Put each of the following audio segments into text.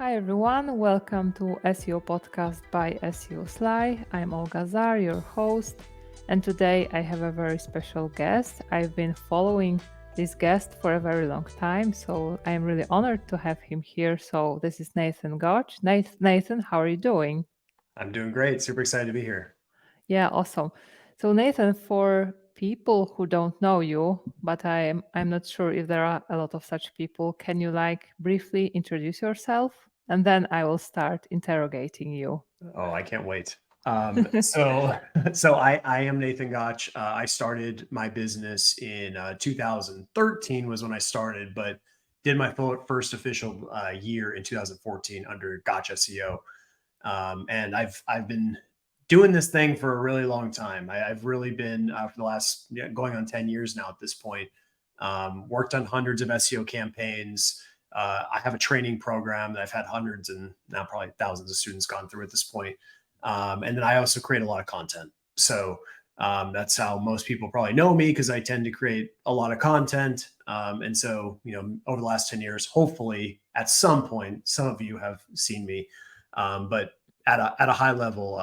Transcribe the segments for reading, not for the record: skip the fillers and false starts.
Hi everyone, welcome to SEO podcast by SEOSLY. I'm Olga Zar, your host, and today I have a very special guest. I've been following this guest for a very long time, so I'm really honored to have him here. So this is Nathan Gotch. Nathan, how are you doing? I'm doing great. Super excited to be here. Yeah, awesome. So Nathan, for people who don't know you, but I'm not sure if there are a lot of such people, can you briefly introduce yourself? And then I will start interrogating you. Oh, I can't wait. So I am Nathan Gotch. I started my business in 2013 was when I started, but did my first official year in 2014 under Gotch SEO. And I've been doing this thing for a really long time. I've really been for the last going on 10 years now at this point. Worked on hundreds of SEO campaigns. I have a training program that I've had hundreds and now probably thousands of students gone through at this point. And then I also create a lot of content. So that's how most people probably know me because I tend to create a lot of content. And so, over the last 10 years, hopefully at some point, some of you have seen me. But at a high level,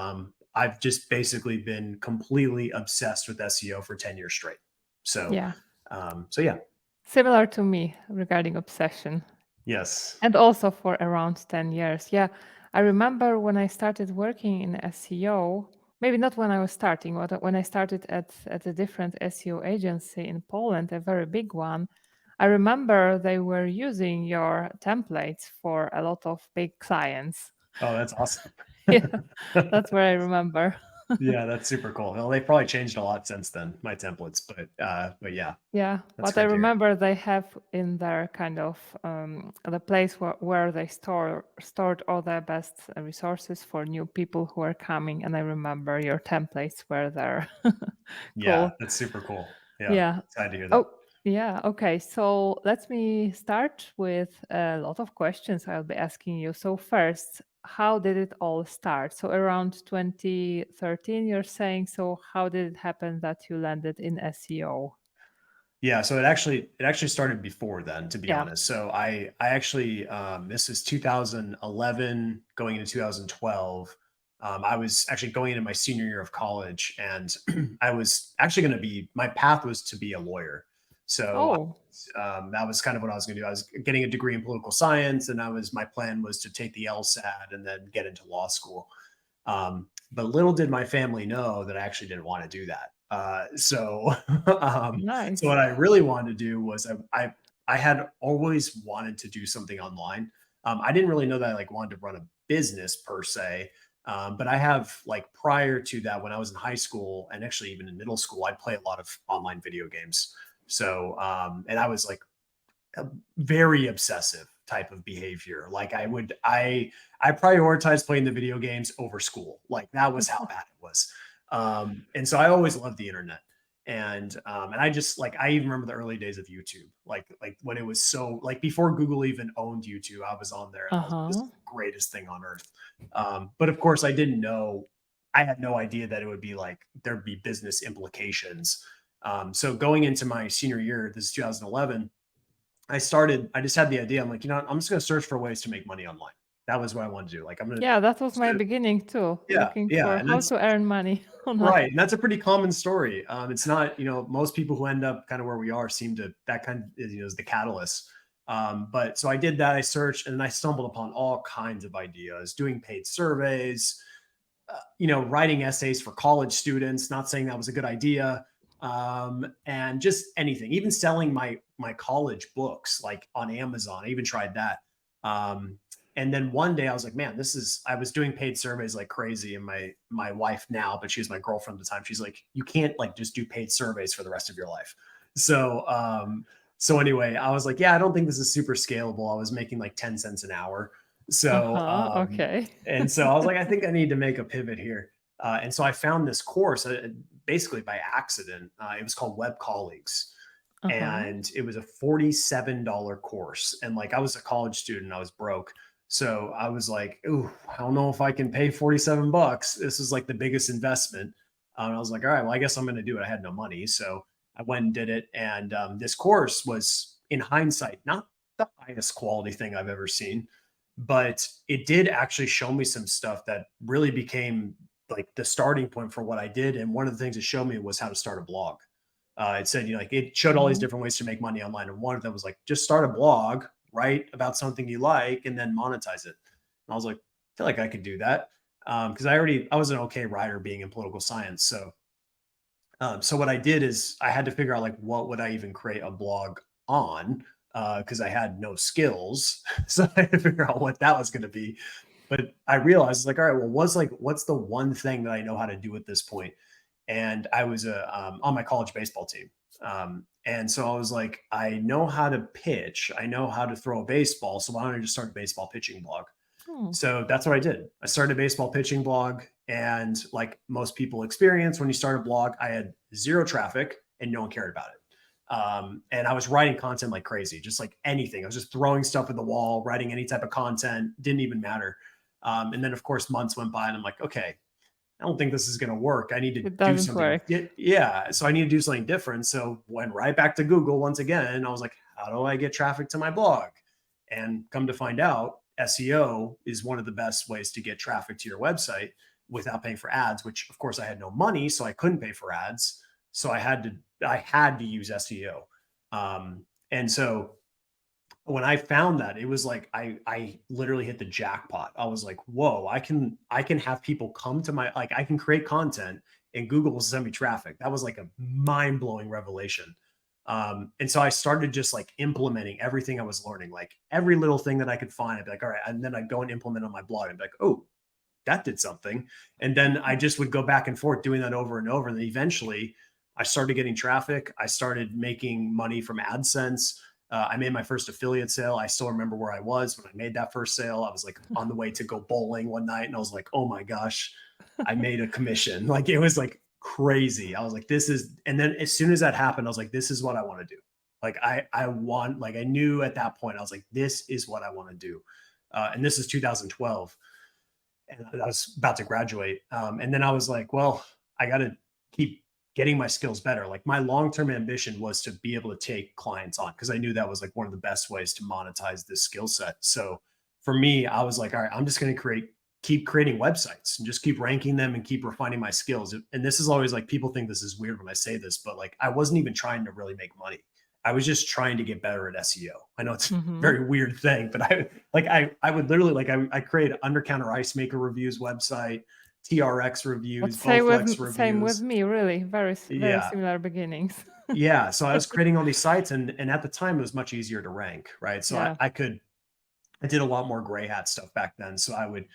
I've just basically been completely obsessed with SEO for 10 years straight. So, Yeah, so yeah, similar to me regarding obsession. yes. And also for around 10 years. Yeah, I remember when I started working in SEO, maybe not when I was starting, but when I started at a different SEO agency in Poland, a very big one. I remember they were using your templates for a lot of big clients. Oh, that's awesome. Yeah, that's what I remember. Yeah, that's super cool. Well, they've probably changed a lot since then, my templates, but yeah, Yeah, that's but I great to hear. remember they have in their kind of the place where they stored all their best resources for new people who are coming, and I remember your templates were there. Yeah, Cool. that's super cool. Yeah, Yeah. excited to hear that. Oh, yeah. Okay. So let me start with a lot of questions I'll be asking you. So first, how did it all start? So around 2013, you're saying. So how did it happen that you landed in SEO? Yeah, so it actually started before then, to be Yeah. honest. So I actually this is 2011 going into 2012. I was actually going into my senior year of college, and I was actually going to be my path was to be a lawyer. So Oh. that was kind of what I was going to do. I was getting a degree in political science, and my plan was to take the LSAT and then get into law school. But little did my family know that I actually didn't want to do that. So Nice. what I really wanted to do was I had always wanted to do something online. I didn't really know that I wanted to run a business per se. But I have prior to that, when I was in high school and actually even in middle school, I'd play a lot of online video games. So and I was a very obsessive type of behavior. I prioritized playing the video games over school. Like that was how bad it was. And so I always loved the internet. And I just I even remember the early days of YouTube, like when it was so before Google even owned YouTube, I was on there and I was like, this is Uh-huh. the greatest thing on earth. But of course, I had no idea that it would be there'd be business implications. So going into my senior year, this is 2011, I just had the idea. I'm like, I'm just going to search for ways to make money online. That was what I wanted to do. Yeah, that was Just my gonna, beginning too, yeah, looking yeah. for And how that's to earn money online. right. And that's a pretty common story. It's not, most people who end up kind of where we are seem to, that kind of is the catalyst. But so I did that. I searched and I stumbled upon all kinds of ideas, doing paid surveys, writing essays for college students, not saying that was a good idea. And just anything, even selling my college books on Amazon. I even tried that. And then one day I was like, man, I was doing paid surveys like crazy. And my wife now, but she was my girlfriend at the time. She's like, you can't just do paid surveys for the rest of your life. So anyway, I was like, yeah, I don't think this is super scalable. I was making like 10 cents an hour. So, Uh-huh. Okay. and so I was like, I think I need to make a pivot here. And so I found this course basically by accident. It was called Web Colleagues, Uh-huh. and it was a $47 course. And I was a college student, I was broke. So I was like, ooh, I don't know if I can pay 47 bucks. This is the biggest investment. I was like, all right, well, I guess I'm going to do it. I had no money. So I went and did it. And this course was, in hindsight, not the highest quality thing I've ever seen. But it did actually show me some stuff that really became like the starting point for what I did. And one of the things it showed me was how to start a blog. It said, like it showed all these Mhm. different ways to make money online. And one of them was like, just start a blog, write about something you like, and then monetize it. And I was like, I feel like I could do that. Cause I was an okay writer being in political science. So what I did is I had to figure out like what would I even create a blog on because I had no skills. So I had to figure out what that was going to be. But I realized like, all right, well, what's the one thing that I know how to do at this point? And I was on my college baseball team. And so I was like, I know how to pitch. I know how to throw a baseball. So why don't I just start a baseball pitching blog? Oh. So that's what I did. I started a baseball pitching blog. And like most people experience when you start a blog, I had zero traffic and no one cared about it. And I was writing content like crazy, just like anything. I was just throwing stuff at the wall, writing any type of content, didn't even matter. And then, of course, months went by and I'm like, okay, I don't think this is going to work. I need to It do doesn't something. work. Yeah. So I need to do something different. So went right back to Google once again. I was like, how do I get traffic to my blog? And come to find out, SEO is one of the best ways to get traffic to your website without paying for ads, which of course I had no money, so I couldn't pay for ads. So I had to use SEO. And so when I found that, it was like I literally hit the jackpot. I was like, whoa, I can have people come to my like I can create content and Google will send me traffic. That was like a mind-blowing revelation. And so I started just like implementing everything I was learning, like every little thing that I could find. I'd be like, all right, and then I'd go and implement on my blog and be like, oh, that did something. And then I just would go back and forth doing that over and over. And then eventually I started getting traffic. I started making money from AdSense. I made my first affiliate sale. I still remember where I was when I made that first sale. I was like on the way to go bowling one night and I was like, oh my gosh, I made a commission. Like it was like crazy. I was like, this is, and then as soon as that happened, I was like, this is what I want to do. Like I want, like I knew at that point, I was like, this is what I want to do. And this is 2012 and I was about to graduate. And then I was like, well, I got to keep getting my skills better. Like my long-term ambition was to be able to take clients on because I knew that was like one of the best ways to monetize this skill set. So for me, I was like, all right, I'm just going to keep creating websites and just keep ranking them and keep refining my skills. And this is always like people think this is weird when I say this, but like I wasn't even trying to really make money. I was just trying to get better at SEO. I know it's a Mhm. very weird thing, but I would literally like I create under counter ice maker reviews website, TRX But reviews, same with Bowflex same with reviews. me, really. Very Yeah. similar beginnings. Yeah. So I was creating all these sites and at the time it was much easier to rank, right? So Yeah. I did a lot more gray hat stuff back then. So I would,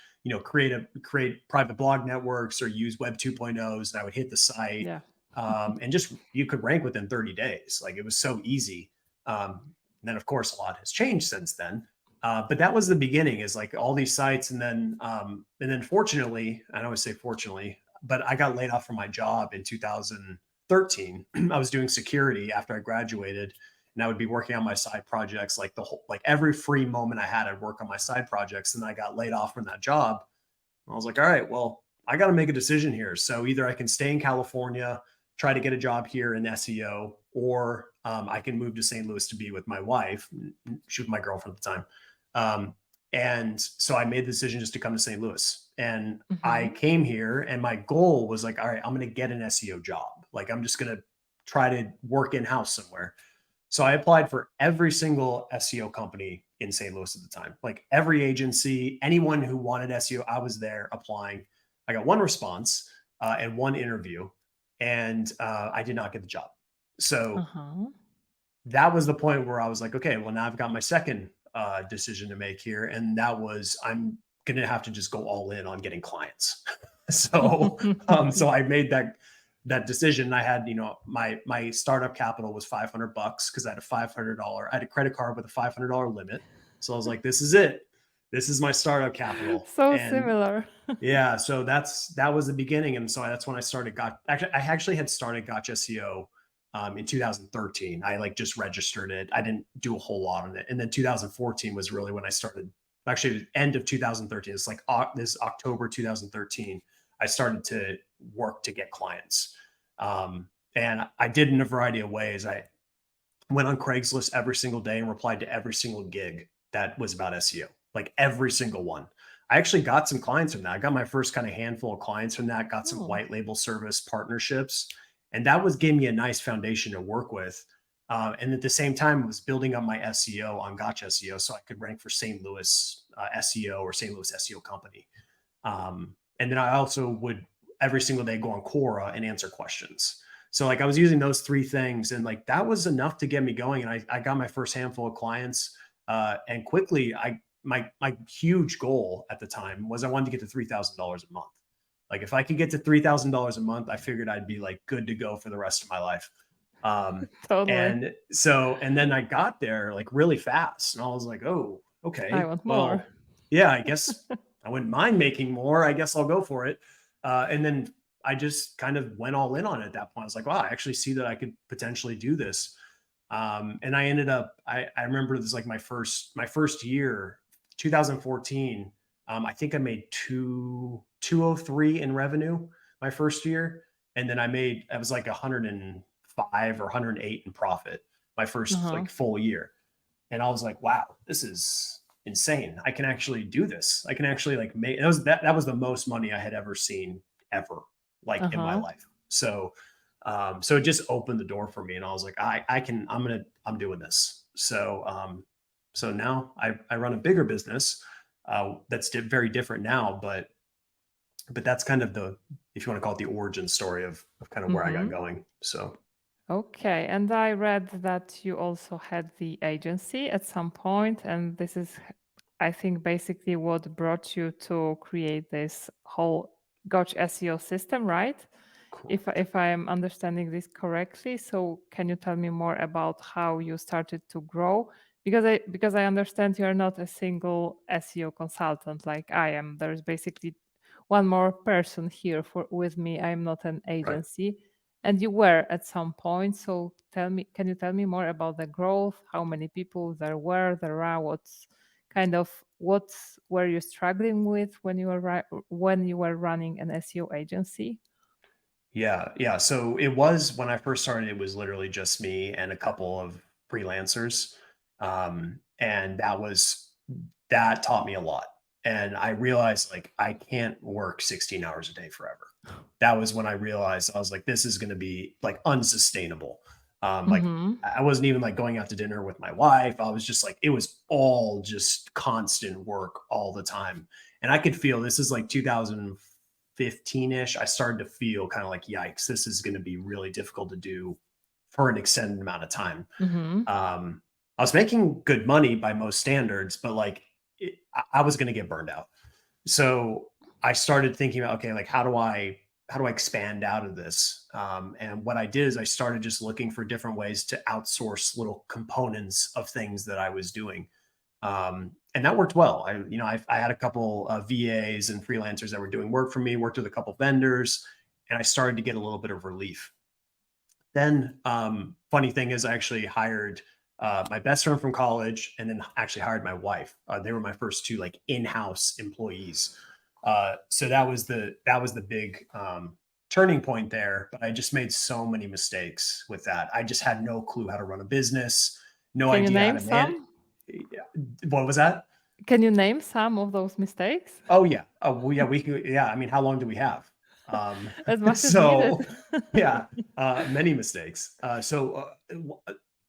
create private blog networks or use Web 2.0s, and I would hit the site, Yeah. and just you could rank within 30 days. Like it was so easy. And then of course a lot has changed since then. But that was the beginning, is like all these sites, and then fortunately, I always say fortunately, but I got laid off from my job in 2013. I was doing security after I graduated, and I would be working on my side projects like like every free moment I had, I'd work on my side projects. And I got laid off from that job. I was like, all right, well, I got to make a decision here. So either I can stay in California, try to get a job here in SEO, or I can move to St. Louis to be with my wife. She was my girlfriend at the time. And so I made the decision just to come to St. Louis. And I Mhm. came here, and my goal was like, all right, I'm going to get an SEO job. Like, I'm just going to try to work in house somewhere. So I applied for every single SEO company in St. Louis at the time, like every agency, anyone who wanted SEO, I was there applying. I got one response and one interview, and I did not get the job. So Uh-huh. that was the point where I was like, okay, well, now I've got my second decision to make here. And that was, I'm going to have to just go all in on getting clients. So I made that decision. I had, my startup capital was $500 because I had I had a credit card with a $500 limit. So I was like, this is it. This is my startup capital. So And similar. yeah, so that was the beginning, and so that's when I started. I actually had started Gotch SEO in 2013. I like just registered it. I didn't do a whole lot on it, and then 2014 was really when I started. Actually, end of 2013. It's like this October 2013. I started to work to get clients, and I did in a variety of ways. I went on Craigslist every single day and replied to every single gig that was about SEO. like every single one. I actually got some clients from that. I got my first kind of handful of clients from that, got some Oh, white label service partnerships. And that was gave me a nice foundation to work with. And at the same time, I was building up my SEO on Gotch SEO so I could rank for St. Louis SEO or St. Louis SEO company. And then I also would every single day go on Quora and answer questions. So like I was using those three things, and like that was enough to get me going. And I got my first handful of clients, and quickly my huge goal at the time was I wanted to get to $3,000 a month. Like if I could get to $3,000 a month, I figured I'd be like good to go for the rest of my life. Um, totally. and then I got there like really fast, and I was like, oh, I okay, want more. well, yeah, I guess I wouldn't mind making more. I guess I'll go for it. And then I just kind of went all in on it at that point. I was like, wow, I actually see that I could potentially do this. And I ended up, I remember this like my first year, 2014. I think I made 203 in revenue my first year. And then I was like 105 or 108 in profit my first Uh-huh. like full year. And I was like, wow, this is insane. I can actually do this. I can actually like make that was the most money I had ever seen ever, like in my Uh-huh. life. So it just opened the door for me, and I was like, I'm doing this. So now I run a bigger business that's very different now, but that's kind of the, if you want to call it, the origin story of kind of where I got Mm-hmm. going. So Okay, and I read that you also had the agency at some point, and this is, I think, basically what brought you to create this whole Gotch SEO system, right? correct. If I am understanding this correctly, so can you tell me more about how you started to grow? Because I understand you are not a single SEO consultant like I am. There's basically one more person here for with me. I'm not an Right. agency, and you were at some point. So tell me, can you tell me more about the growth? How many people there are? What's kind of what were you struggling with when you were when you were running an SEO agency? Yeah, yeah. So it was when I first started, it was literally just me and a couple of freelancers. And that taught me a lot. And I realized like I can't work 16 hours a day forever. That was when I realized I was like, this is gonna be like unsustainable. Like Mm-hmm. I wasn't even like going out to dinner with my wife. I was just like, it was all just constant work all the time. And I could feel this is like 2015-ish. I started to feel kind of like, yikes, this is going to be really difficult to do for an extended amount of time. Mm-hmm. I was making good money by most standards, but like I was going to get burned out. So I started thinking about, okay, like how do I expand out of this? And what I did is I started just looking for different ways to outsource little components of things that I was doing. And that worked well. I had a couple of VAs and freelancers that were doing work for me, worked with a couple vendors, and I started to get a little bit of relief. Then, funny thing is, I actually hired my best friend from college, and then actually hired my wife. They were my first two like in-house employees. So that was the big turning point there. But I just made so many mistakes with that. I just had no clue how to run a business, no Can you idea how name to manage. some? What was that? Can you name some of those mistakes? Oh yeah. Oh well, yeah. We could. Yeah. I mean, how long do we have? As much as needed. So yeah, many mistakes.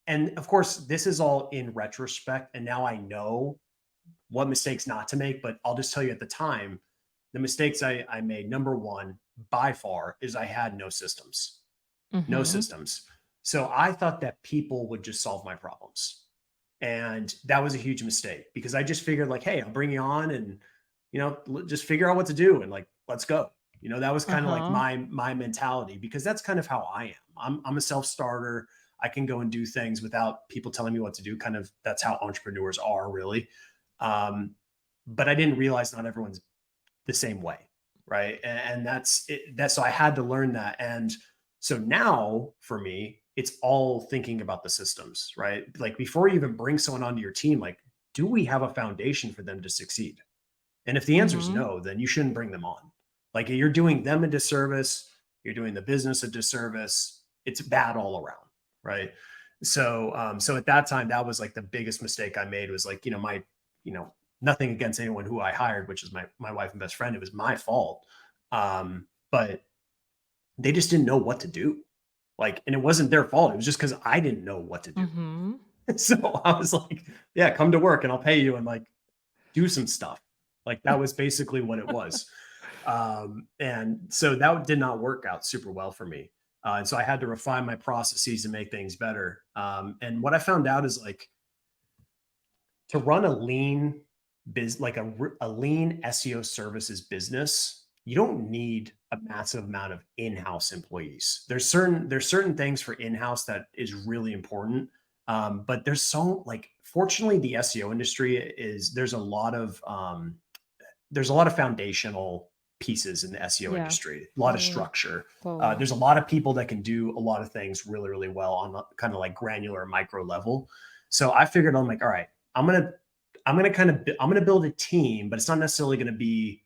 And of course, this is all in retrospect, and now I know what mistakes not to make. But I'll just tell you at the time, the mistakes I made. Number one, by far, is I had no systems. No Mm-hmm. systems. So I thought that people would just solve my problems. And that was a huge mistake because I just figured like, hey, I'll bring you on and just figure out what to do and like let's go. That was kind of like Uh-huh. my mentality because that's kind of how I am. I'm a self-starter. I can go and do things without people telling me what to do. Kind of that's how entrepreneurs are really. Um, but I didn't realize not everyone's the same way, right? And that's it. That's so I had to learn that. And so now for me, it's all thinking about the systems, right? Like before you even bring someone onto your team, like, do we have a foundation for them to succeed? And if the answer is Mm-hmm. no, then you shouldn't bring them on. Like you're doing them a disservice, you're doing the business a disservice. It's bad all around, right? So at that time, that was like the biggest mistake I made was like, you know, nothing against anyone who I hired, which is my wife and best friend. It was my fault. But they just didn't know what to do. Like, and it wasn't their fault. It was just because I didn't know what to do. Mm-hmm. So I was like, yeah, come to work and I'll pay you and like do some stuff. Like that was basically what it was. And so that did not work out super well for me. And so I had to refine my processes and make things better. And what I found out is like to run a lean like a lean SEO services business, you don't need a massive amount of in-house employees. There's certain things for in-house that is really important. But there's so like, fortunately, the SEO industry there's a lot of foundational pieces in the SEO Yeah, industry, a lot of totally. structure. Totally. There's a lot of people that can do a lot of things really, really well on a kind of like granular micro level. So I figured I'm like, all right, I'm gonna build a team, but it's not necessarily going to be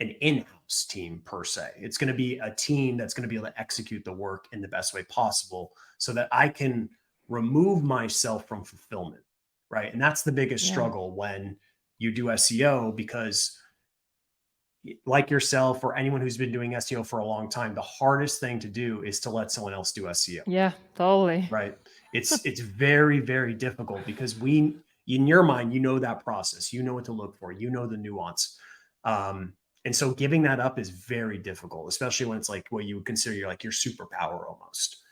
an in-house team per se. It's going to be a team that's going to be able to execute the work in the best way possible, so that I can remove myself from fulfillment, right? And that's the biggest Yeah. struggle when you do SEO, because like yourself or anyone who's been doing SEO for a long time, the hardest thing to do is to let someone else do SEO, Yeah, totally. right? It's very, very difficult because in your mind, you know that process, you know what to look for, you know the nuance. And so giving that up is very difficult, especially when it's like what you would consider your superpower almost.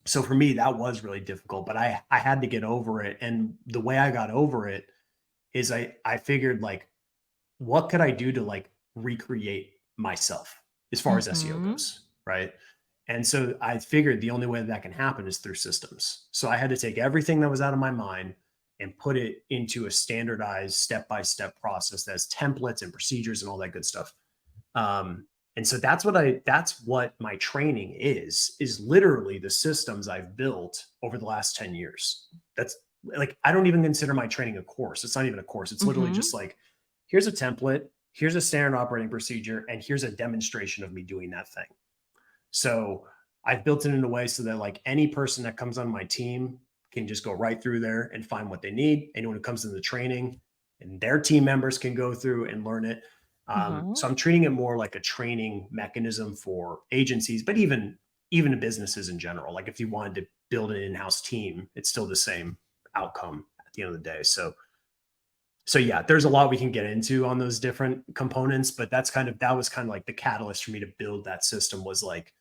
So for me, that was really difficult, but I had to get over it. And the way I got over it is I figured like, what could I do to like recreate myself as far as SEO Mm-hmm. goes, right? And so I figured the only way that can happen is through systems. So I had to take everything that was out of my mind and put it into a standardized step-by-step process that has templates and procedures and all that good stuff. And so that's what my training is literally the systems I've built over the last 10 years. That's like, I don't even consider my training a course. It's not even a course. It's literally Mm-hmm. just like, here's a template, here's a standard operating procedure, and here's a demonstration of me doing that thing. So I've built it in a way so that like any person that comes on my team can just go right through there and find what they need. Anyone who comes into the training and their team members can go through and learn it. Uh-huh. So I'm treating it more like a training mechanism for agencies, but even businesses in general. Like if you wanted to build an in-house team, it's still the same outcome at the end of the day. So yeah, there's a lot we can get into on those different components, but that was kind of like the catalyst for me to build that system. Was like,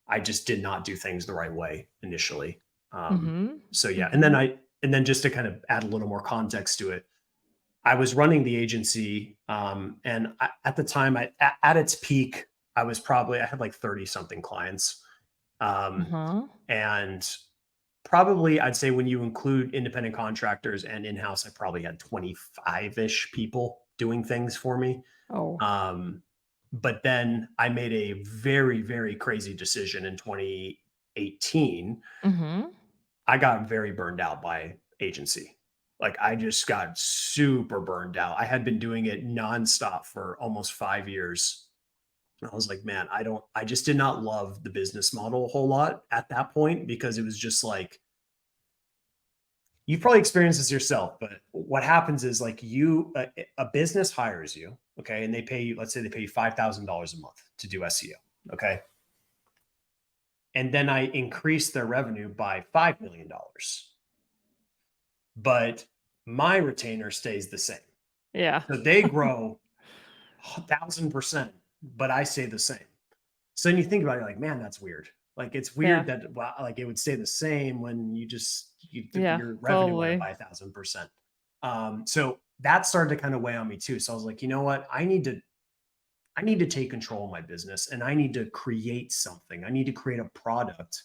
I just did not do things the right way initially. Mm-hmm. So yeah, Mm-hmm. and then just to kind of add a little more context to it, I was running the agency, and at the time, at its peak, I had like 30 something clients, Uh-huh. and probably I'd say when you include independent contractors and in-house, I probably had 25-ish people doing things for me. Oh. But then I made a very, very crazy decision in 2018. Mm-hmm. I got very burned out by agency. Like I just got super burned out. I had been doing it nonstop for almost 5 years. And I was like, man, I just did not love the business model a whole lot at that point, because it was just like, you've probably experienced this yourself, but what happens is like a business hires you, okay, and they pay you, let's say they pay you $5,000 a month to do SEO, okay, and then I increase their revenue by $5 million, but my retainer stays the same. Yeah. So they grow 1,000%, but I stay the same. So then you think about it, you're like, man, that's weird. Like it's Yeah. weird that like it would stay the same when Yeah, your revenue went up totally. by 1,000%. So that started to kind of weigh on me too. So I was like, you know what? I need to take control of my business, and I need to create something. I need to create a product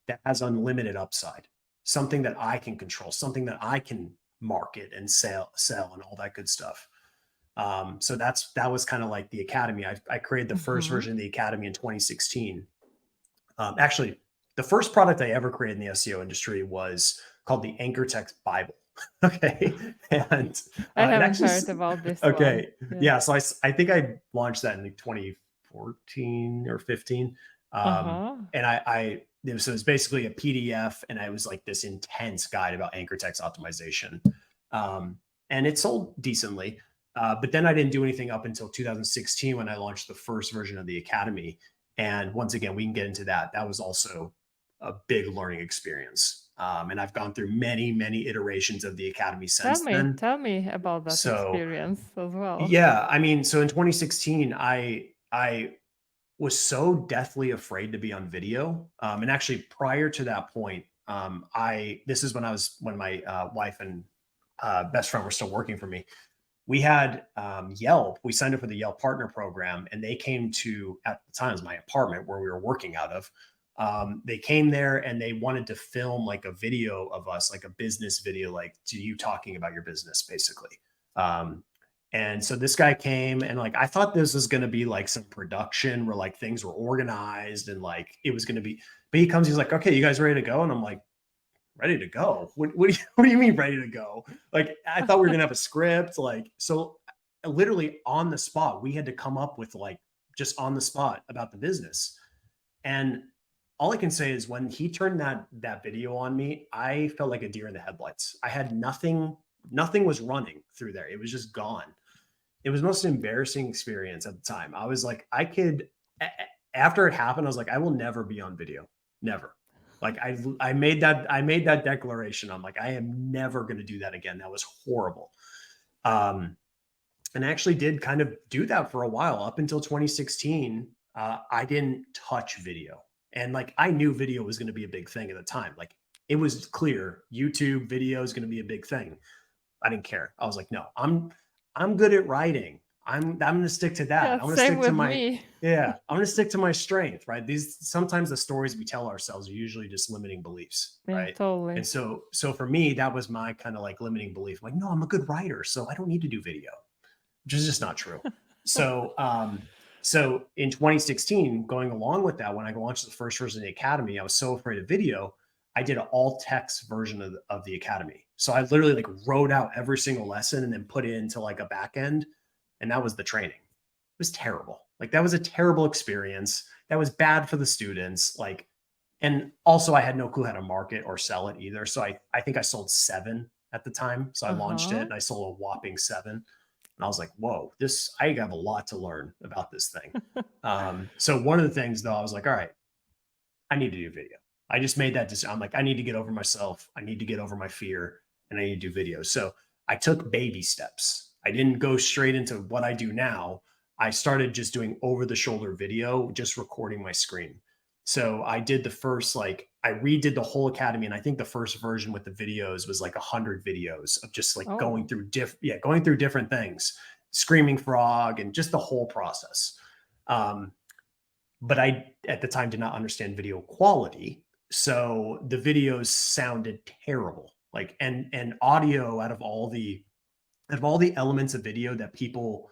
that has unlimited upside, something that I can control, something that I can market and sell and all that good stuff. So that was kind of like the academy. I created the first Mm-hmm. version of the academy in 2016. Actually, the first product I ever created in the SEO industry was called the Anchor Text Bible. Okay, and I it haven't actually heard about this one. okay, Yeah. yeah. So I think I launched that in like 2014 or 15, Uh-huh. and so it's basically a PDF, and I was like this intense guide about anchor text optimization. Um, and it sold decently. But then I didn't do anything up until 2016 when I launched the first version of the Academy. And once again, we can get into that. That was also a big learning experience. And I've gone through many, many iterations of the Academy since then. Tell me about that So experience as well. yeah, I mean, so in 2016, I was so deathly afraid to be on video. And actually, prior to that point, I this is when my wife and best friend were still working for me. We had Yelp. We signed up for the Yelp Partner Program, and they came to, at the time, it was my apartment where we were working out of. They came there and they wanted to film like a video of us, like a business video, like to you talking about your business, basically. Um, and so this guy came, and like I thought this was going to be like some production where like things were organized and like it was going to be. But he comes, he's like, "Okay, you guys ready to go?" And I'm like, ready to go? What do you mean ready to go? Like, I thought we were going to have a script. Like, so literally on the spot, we had to come up with like just on the spot about the business. And all I can say is when he turned that video on me, I felt like a deer in the headlights. I had nothing was running through there. It was just gone. It was the most embarrassing experience at the time. I was like, after it happened, I was like, I will never be on video. Never. Like I made that declaration. I'm like, I am never going to do that again. That was horrible. And I actually did kind of do that for a while up until 2016. I didn't touch video. And like, I knew video was going to be a big thing at the time. Like it was clear YouTube video is going to be a big thing. I didn't care. I was like, no, I'm good at writing. I'm going to stick to that. Yeah, I'm going to same stick to with my, me. yeah, I'm going to stick to my strength, right? Sometimes the stories we tell ourselves are usually just limiting beliefs, Yeah, right? totally. And so for me, that was my kind of like limiting belief. I'm like, no, I'm a good writer, so I don't need to do video, which is just not true. So, so in 2016, going along with that, when I launched the first version of the Academy, I was so afraid of video. I did an all text version of the Academy. So I literally like wrote out every single lesson and then put it into like a back end. And that was the training. It was terrible. Like that was a terrible experience. That was bad for the students. Like, and also I had no clue how to market or sell it either. So I think I sold 7 at the time. So I launched it and I sold a whopping 7. And I was like, whoa, I have a lot to learn about this thing. So one of the things though, I was like, all right, I need to do video. I just made that decision. I'm like, I need to get over myself. I need to get over my fear and I need to do video. So I took baby steps. I didn't go straight into what I do now. I started just doing over the shoulder video, just recording my screen. So I did the first, like, I redid the whole Academy. And I think the first version with the videos was like 100 videos of just like going through different things, Screaming Frog and just the whole process. But I, at the time, did not understand video quality. So the videos sounded terrible. Like, and audio out of all the elements of video that people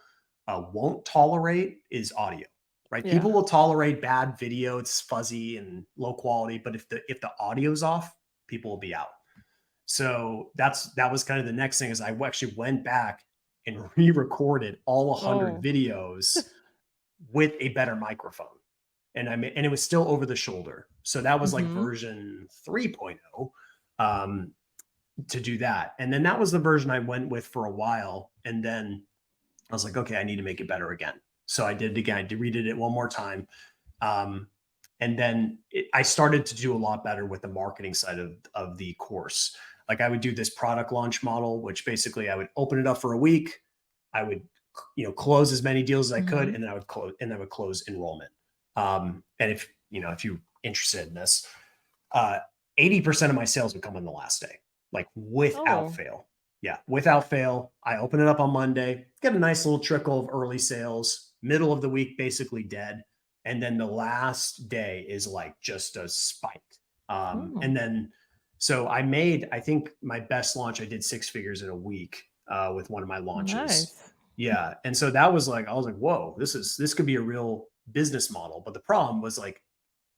won't tolerate is audio, right? Yeah. People will tolerate bad video. It's fuzzy and low quality, but if the audio's off, people will be out. So that was kind of the next thing is I actually went back and re-recorded all 100 videos with a better microphone. And and it was still over the shoulder. So that was like version 3.0 to do that. And then that was the version I went with for a while. And then I was like, okay, I need to make it better again. So I did it again. I redid it one more time. And then I started to do a lot better with the marketing side of the course. Like I would do this product launch model, which basically I would open it up for a week. I would, close as many deals as I could, and then I would close enrollment. And if you're interested in this, 80% of my sales would come on the last day, like without fail. Yeah, without fail. I open it up on Monday, get a nice little trickle of early sales, middle of the week, basically dead. And then the last day is like just a spike. And then, so I think my best launch, I did 6 figures in a week with one of my launches. Nice. Yeah. And so that was like, I was like, whoa, this could be a real business model. But the problem was like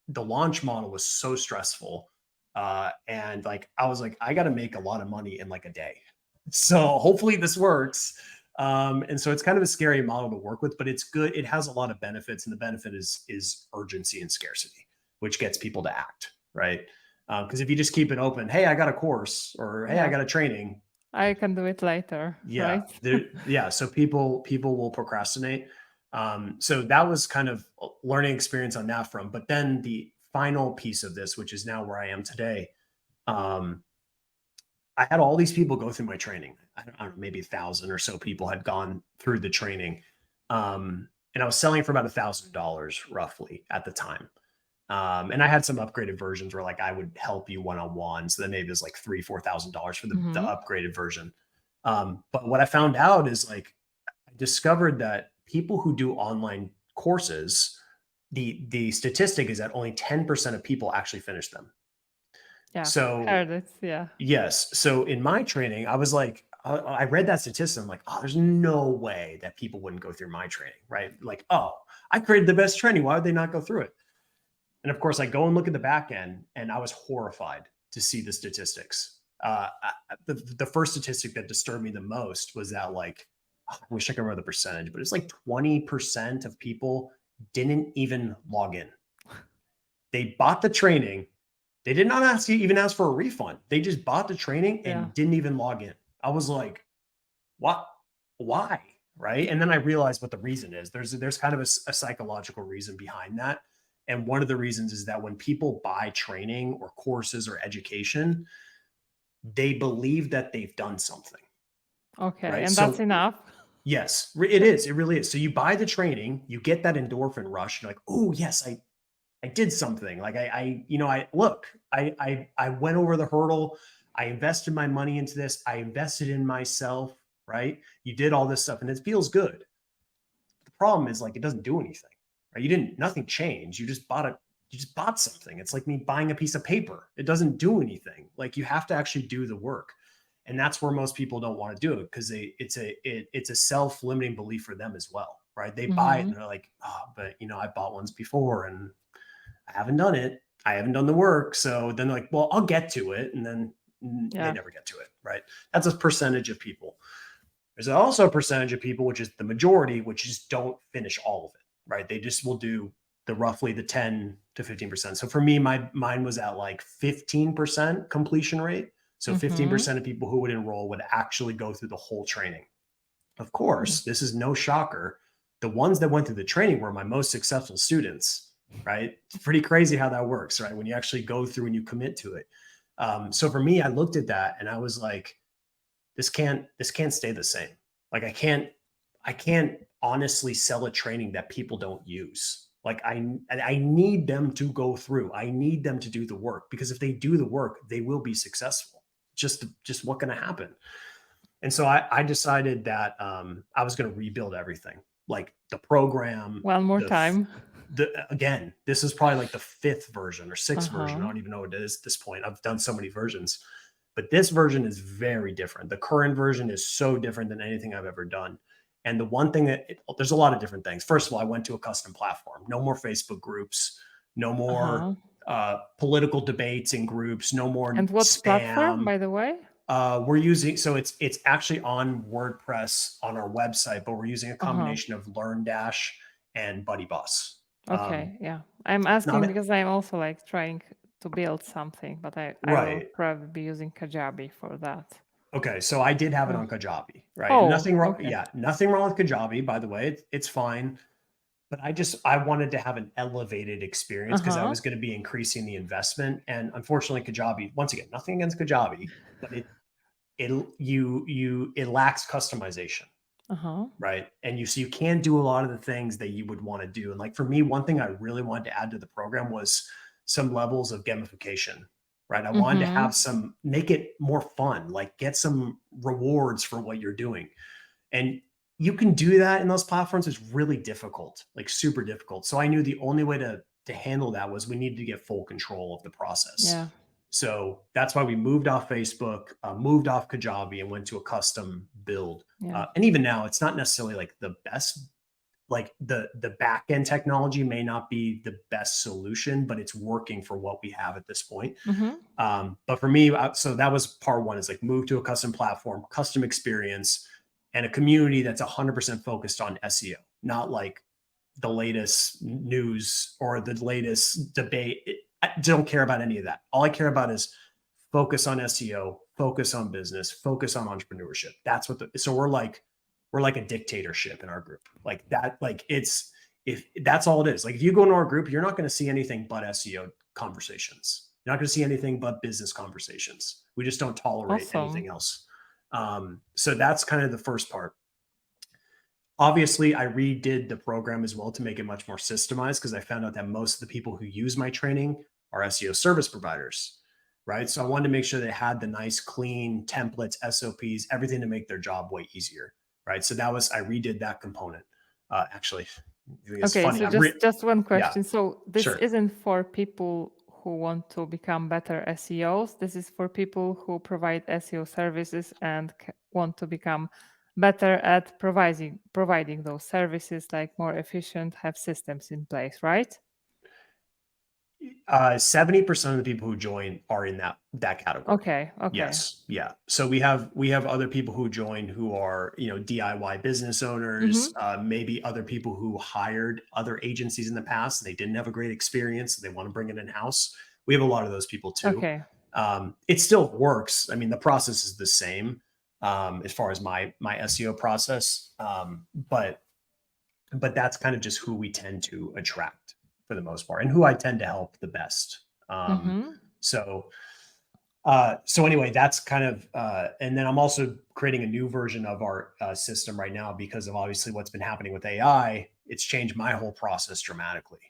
the launch model was so stressful. And like, I was like, I got to make a lot of money in like a day. So hopefully this works. And so it's kind of a scary model to work with, but it's good. It has a lot of benefits, and the benefit is urgency and scarcity, which gets people to act, right? Because if you just keep it open, hey, I got a course, or hey, I got a training, I can do it later, Yeah, right? yeah. So people will procrastinate. So that was kind of a learning experience on that front. But then the final piece of this, which is now where I am today, um, I had all these people go through my training. I don't know, maybe 1,000 or so people had gone through the training, and I was selling for about $1,000 roughly at the time. And I had some upgraded versions where like I would help you one on one. So then maybe it was like $3,000, $4,000 for the Mm-hmm. upgraded version. But what I found out is like I discovered that people who do online courses, the statistic is that only 10% of people actually finish them. Yeah, So heard it. Yeah. yes. So in my training, I was like, I read that statistic. I'm like, oh, there's no way that people wouldn't go through my training, right? Like, oh, I created the best training. Why would they not go through it? And of course, I go and look at the back end, and I was horrified to see the statistics. The first statistic that disturbed me the most was that, like, I wish I could remember the percentage, but it's like 20% of people didn't even log in. They bought the training. They did not even ask for a refund. They just bought the training Yeah. and didn't even log in. I was like, what? Why? Right. And then I realized what the reason is. There's kind of a psychological reason behind that. And one of the reasons is that when people buy training or courses or education, they believe that they've done something. Okay. Right. And that's So enough. yes, it is. It really is. So you buy the training, you get that endorphin rush. You're like, oh yes, I did something. Like I went over the hurdle. I invested my money into this. I invested in myself, right? You did all this stuff and it feels good. The problem is like it doesn't do anything, right? Nothing changed. You just bought something. It's like me buying a piece of paper. It doesn't do anything. Like you have to actually do the work. And that's where most people don't want to do it because it's a self-limiting belief for them as well, right? They buy it Mm-hmm. and they're like, oh, but I bought ones before and I haven't done it. I haven't done the work. So then they're like, well, I'll get to it. And then they Yeah. never get to it. Right. That's a percentage of people. There's also a percentage of people, which is the majority, which just don't finish all of it. Right. They just will do roughly the 10 to 15%. So for me, mine was at like 15% completion rate. So Mm-hmm. 15% of people who would enroll would actually go through the whole training. Of course, this is no shocker. The ones that went through the training were my most successful students, right? It's pretty crazy how that works, right? When you actually go through and you commit to it. So for me, I looked at that and I was like, this can't stay the same. Like I can't honestly sell a training that people don't use. Like I need them to go through. I need them to do the work because if they do the work, they will be successful. Just what can happen? And so I decided that I was going to rebuild everything, like the program, One more time. again, this is probably like the fifth version or sixth version. I Uh-huh. don't even know what it is at this point. I've done so many versions, but this version is very different. The current version is so different than anything I've ever done. And the one thing there's a lot of different things. First of all, I went to a custom platform. No more Facebook groups. No more Uh-huh. political debates in groups. No more And what's platform, spam. by the way? We're using it's actually on WordPress on our website, but we're using a Uh-huh. combination of LearnDash and BuddyBoss. Okay, yeah. I'm Not asking it, because I'm also like trying to build something, but I will right. probably be using Kajabi for that. Okay, so I did have it Yeah. on Kajabi, right? And Oh, nothing wrong. okay. Yeah, nothing wrong with Kajabi, by the way. It's fine. But I wanted to have an elevated experience because I Uh-huh. was going to be increasing the investment. And unfortunately, Kajabi, once again, nothing against Kajabi, but it lacks customization. Uh-huh. Right. And so you can do a lot of the things that you would want to do. And like for me, one thing I really wanted to add to the program was some levels of gamification. Right. I wanted to Mm-hmm. have make it more fun, like get some rewards for what you're doing. And you can do that in those platforms. It's really difficult, like super difficult. So I knew the only way to handle that was we needed to get full control of the process. Yeah. So that's why we moved off Facebook, moved off Kajabi, and went to a custom build. Yeah. And even now, it's not necessarily like the best. Like the back end technology may not be the best solution, but it's working for what we have at this point. Mm-hmm. But for me, so that was part one: is like move to a custom platform, custom experience, and a community that's 100% focused on SEO, not like the latest news or the latest debate. I don't care about any of that. All I care about is focus on SEO, focus on business, focus on entrepreneurship. That's what so we're like a dictatorship in our group. Like that, like if that's all it is. Like if you go into our group, you're not going to see anything but SEO conversations. You're not going to see anything but business conversations. We just don't tolerate Awesome. anything else. So that's kind of the first part. Obviously, I redid the program as well to make it much more systemized because I found out that most of the people who use my training are SEO service providers, right? So I wanted to make sure they had the nice, clean templates, SOPs, everything to make their job way easier, right? So I redid that component. Actually, it's Okay, funny. so just one Yeah, question. So this sure. isn't for people who want to become better SEOs. This is for people who provide SEO services and want to become better at providing those services, like more efficient, have systems in place, right? 70% of the people who join are in that category. Okay. Yes. Yeah. So we have other people who join who are, DIY business owners, Mm-hmm. maybe other people who hired other agencies in the past and they didn't have a great experience. They want to bring it in house. We have a lot of those people too. Okay. It still works. I mean, the process is the same as far as my SEO process, but that's kind of just who we tend to attract for the most part and who I tend to help the best. Mm-hmm. So anyway, that's kind of, and then I'm also creating a new version of our system right now because of obviously what's been happening with AI. It's changed my whole process dramatically.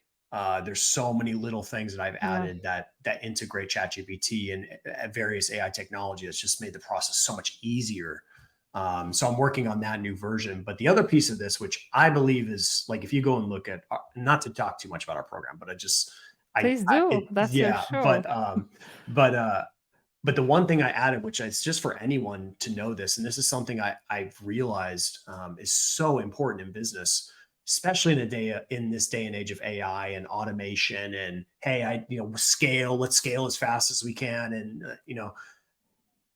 There's so many little things that I've Yeah. added that integrate ChatGPT and various AI technology that's just made the process so much easier. So I'm working on that new version. But the other piece of this, which I believe is like, if you go and look at, not to talk too much about our program, but Please do. That's your yeah, show. but the one thing I added, which is just for anyone to know this, and this is something I've realized is so important in business, especially in this day and age of AI and automation. And hey, let's scale as fast as we can. And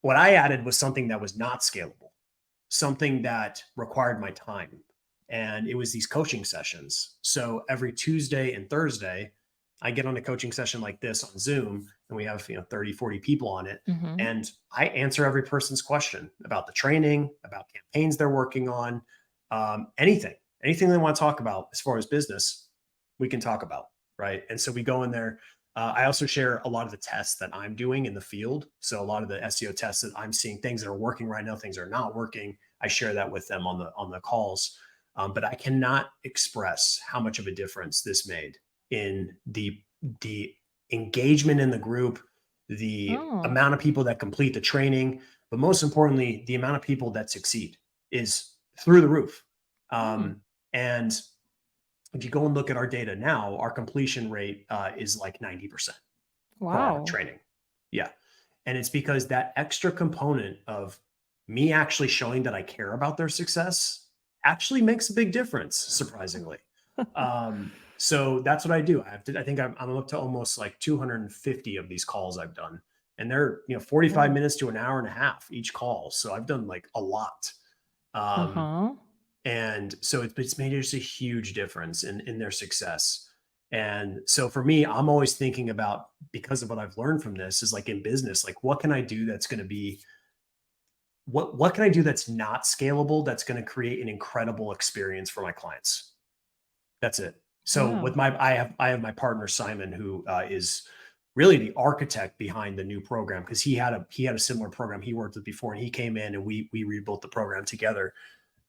what I added was something that was not scalable, something that required my time. And it was these coaching sessions. So every Tuesday and Thursday, I get on a coaching session like this on Zoom, and we have 30, 40 people on it. Mm-hmm. And I answer every person's question about the training, about campaigns they're working on, anything they want to talk about as far as business, we can talk about, right? And so we go in there. I also share a lot of the tests that I'm doing in the field. So a lot of the SEO tests that I'm seeing, things that are working right now, things that are not working. I share that with them on the calls. But I cannot express how much of a difference this made in the engagement in the group, the Oh. amount of people that complete the training, but most importantly, the amount of people that succeed is through the roof. And if you go and look at our data now, our completion rate is like 90% for our Wow. training. Yeah. And it's because that extra component of me actually showing that I care about their success actually makes a big difference, surprisingly. So that's what I do. I think I'm up to almost like 250 of these calls I've done. And they're, 45 Oh. minutes to an hour and a half each call. So I've done like a lot. Uh-huh. And so it's made just a huge difference in their success. And so for me, I'm always thinking about, because of what I've learned from this, is like in business, like what can I do that's going to be, what can I do that's not scalable, that's going to create an incredible experience for my clients? That's it. So Yeah. with I have my partner Simon, who is really the architect behind the new program, because he had a similar program he worked with before, and he came in and we rebuilt the program together.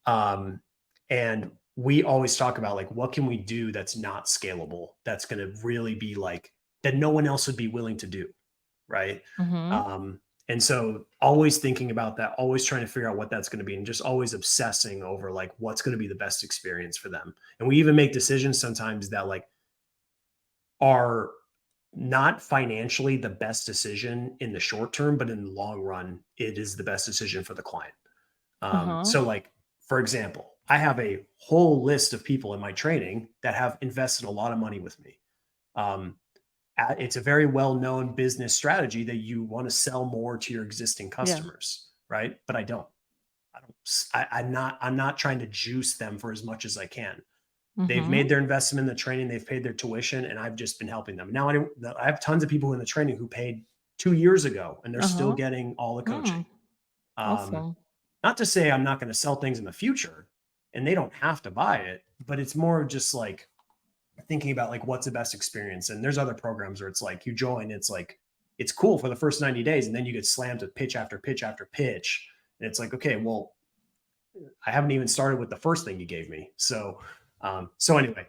And we always talk about like, what can we do that's not scalable, that's going to really be like, that no one else would be willing to do, right? Mm-hmm. And so always thinking about that, always trying to figure out what that's going to be, and just always obsessing over like what's going to be the best experience for them. And we even make decisions sometimes that like are not financially the best decision in the short term, but in the long run, it is the best decision for the client. Uh-huh. So like, for example, I have a whole list of people in my training that have invested a lot of money with me. It's a very well-known business strategy that you want to sell more to your existing Yeah. customers, right? But I don't. I'm not trying to juice them for as much as I can. They've Mm-hmm. made their investment in the training, they've paid their tuition, and I've just been helping them. Now I have tons of people in the training who paid 2 years ago, and they're still Uh-huh. getting all the coaching. Um, Awesome. Not to say I'm not going to sell things in the future and they don't have to buy it, but it's more just like thinking about like what's the best experience. And there's other programs where it's like you join, it's like it's cool for the first 90 days, and then you get slammed with pitch after pitch after pitch. And it's like, okay, well, I haven't even started with the first thing you gave me. So anyway,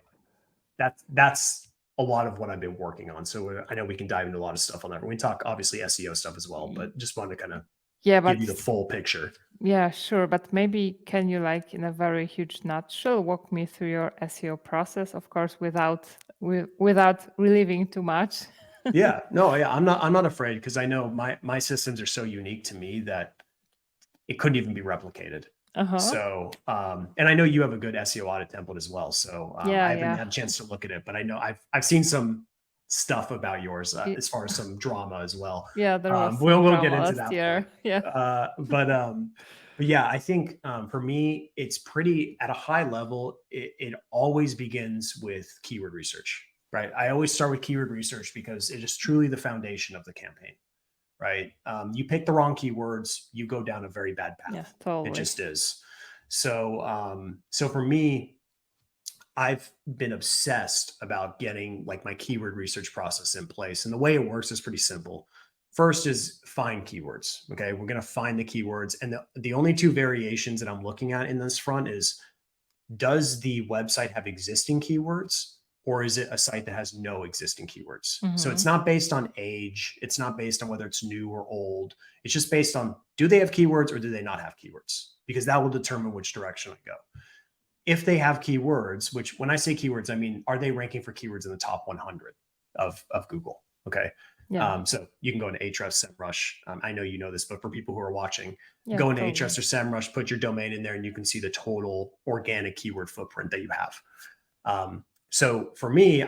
that's a lot of what I've been working on. So I know we can dive into a lot of stuff on that. We talk obviously SEO stuff as well, but just wanted to kind of Yeah, give you but the full picture. yeah, sure. But maybe can you like in a very huge nutshell walk me through your SEO process, of course, without relieving too much. Yeah, no, yeah, I'm not afraid because I know my systems are so unique to me that it couldn't even be replicated. Uh-huh. So, and I know you have a good SEO audit template as well. So Yeah, I haven't yeah. had a chance to look at it, but I know I've seen some stuff about yours Y- as far as some drama as well. Yeah, there was some We'll get drama into last that point. year. Yeah. But yeah, I think for me, it's pretty at a high level. It always begins with keyword research, right? I always start with keyword research because it is truly the foundation of the campaign, right? You pick the wrong keywords, you go down a very bad Yeah, path. It totally. just is. So for me, I've been obsessed about getting like my keyword research process in place. And the way it works is pretty simple. First is find keywords. Okay. We're going to find the keywords. And the only two variations that I'm looking at in this front is, does the website have existing keywords, or is it a site that has no existing keywords? So Mm-hmm. it's not based on age. It's not based on whether it's new or old. It's just based on, do they have keywords or do they not have keywords? Because that will determine which direction I go. If they have keywords, which when I say keywords, I mean, are they ranking for keywords in the top 100 of Google? Okay. Yeah. So you can go into Ahrefs, SEMrush. I know you know this, but for people who are watching, Yeah, go into totally. Ahrefs or SEMrush, put your domain in there, and you can see the total organic keyword footprint that you have. So for me,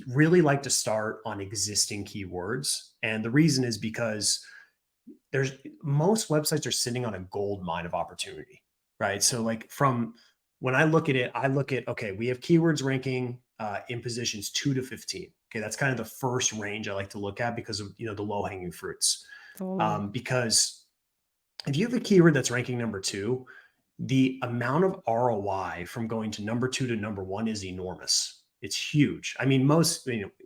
really like to start on existing keywords, and the reason is because there's most websites are sitting on a gold mine of opportunity, right? So like from when I look at it, I look at, okay, we have keywords ranking in positions 2 to 15. Okay, that's kind of the first range I like to look at because of the low hanging fruits. Totally. Because if you have a keyword that's ranking number 2, the amount of ROI from going to number 2 to number 1 is enormous. It's huge. I mean,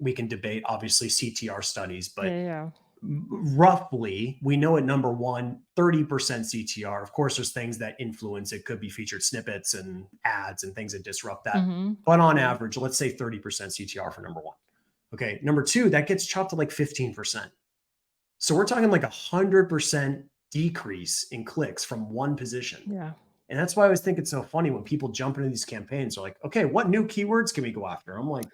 we can debate obviously CTR studies, but Yeah, yeah. roughly, we know at number 1, 30% CTR. Of course, there's things that influence. It could be featured snippets and ads and things that disrupt that. Mm-hmm. But on Totally. average, let's say 30% CTR for number 1. Okay, number 2, that gets chopped to like 15%. So we're talking like 100% decrease in clicks from one position. Yeah. And that's why I always think it's so funny when people jump into these campaigns. They're like, okay, what new keywords can we go after? I'm like,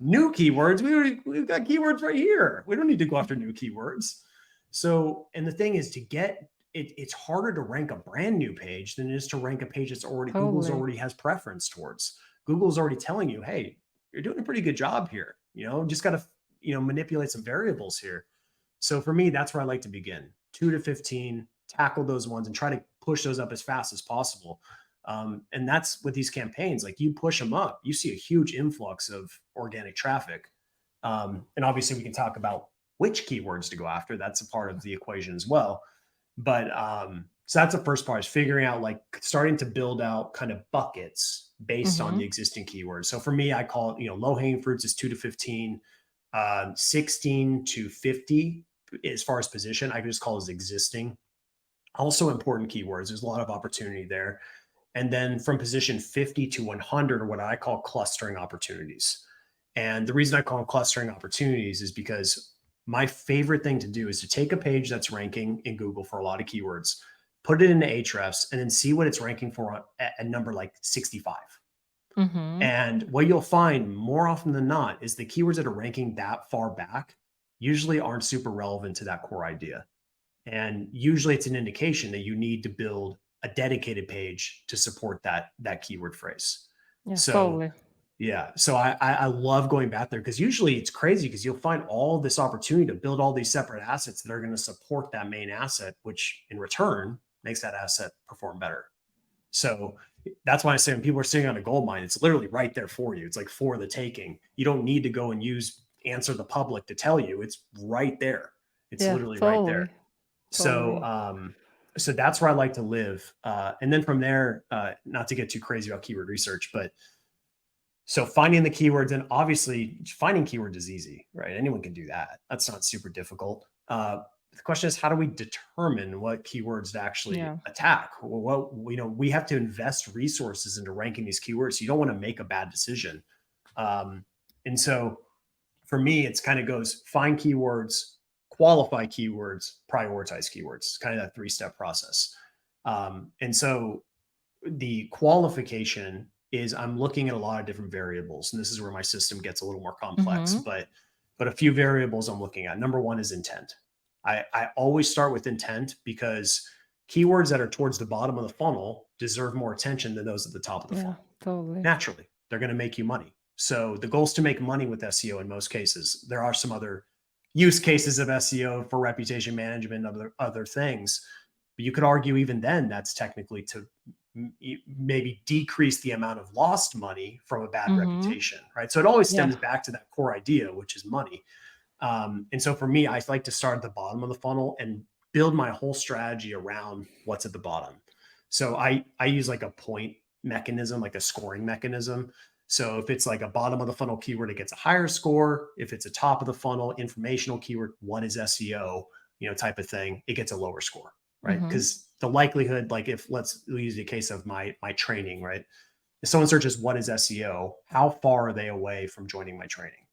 new keywords? We've got keywords right here. We don't need to go after new keywords. So, and the thing is to get it, it's harder to rank a brand new page than it is to rank a page that's Google's Totally. already has preference towards. Google's already telling you, hey, you're doing a pretty good job here. Just got to, manipulate some variables here. So for me, that's where I like to begin. 2 to 15, tackle those ones and try to push those up as fast as possible. And that's with these campaigns, like you push them up, you see a huge influx of organic traffic. And obviously, we can talk about which keywords to go after. That's a part of the equation as well. But so that's the first part, is figuring out, like, starting to build out kind of buckets based on Mm-hmm. the existing keywords. So for me, I call it, low hanging fruits is 2 to 15, 16 to 50 as far as position. I can just call as existing. Also important keywords. There's a lot of opportunity there. And then from position 50 to 100 are what I call clustering opportunities. And the reason I call them clustering opportunities is because my favorite thing to do is to take a page that's ranking in Google for a lot of keywords, put it into Ahrefs, and then see what it's ranking for at a number like 65. Mm-hmm. And what you'll find more often than not is the keywords that are ranking that far back usually aren't super relevant to that core idea. And usually it's an indication that you need to build a dedicated page to support that keyword phrase. Yeah, So totally. yeah, so I love going back there because usually it's crazy because you'll find all this opportunity to build all these separate assets that are going to support that main asset, which in return makes that asset perform better. So that's why I say when people are sitting on a gold mine, it's literally right there for you. It's like for the taking. You don't need to go and answer the public to tell you. It's right there. It's Yeah, literally right there. totally. So, Totally. so that's where I like to live. And then from there, not to get too crazy about keyword research, but so finding the keywords, and obviously finding keywords is easy, right? Anyone can do that. That's not super difficult. The question is, how do we determine what keywords to actually Yeah. attack? Well, we have to invest resources into ranking these keywords. You don't want to make a bad decision. And so for me, it's kind of goes find keywords, qualify keywords, prioritize keywords, kind of that 3-step process. And so the qualification is I'm looking at a lot of different variables, and this is where my system gets a little more complex, Mm-hmm. but a few variables I'm looking at. Number one is intent. I always start with intent because keywords that are towards the bottom of the funnel deserve more attention than those at the top of the Yeah, funnel. totally. Naturally, they're going to make you money. So the goal is to make money with SEO in most cases. There are some other use cases of SEO for reputation management, other things, but you could argue even then that's technically to maybe decrease the amount of lost money from a bad Mm-hmm. reputation, right? So it always Yeah. stems back to that core idea, which is money. And so for me, I like to start at the bottom of the funnel and build my whole strategy around what's at the bottom. So I use like a point mechanism, like a scoring mechanism. So if it's like a bottom of the funnel keyword, it gets a higher score. If it's a top of the funnel informational keyword, what is SEO, type of thing, it gets a lower score, right? Mm-hmm. Because the likelihood, like if let's use the case of my training, right? If someone searches what is SEO, how far are they away from joining my training?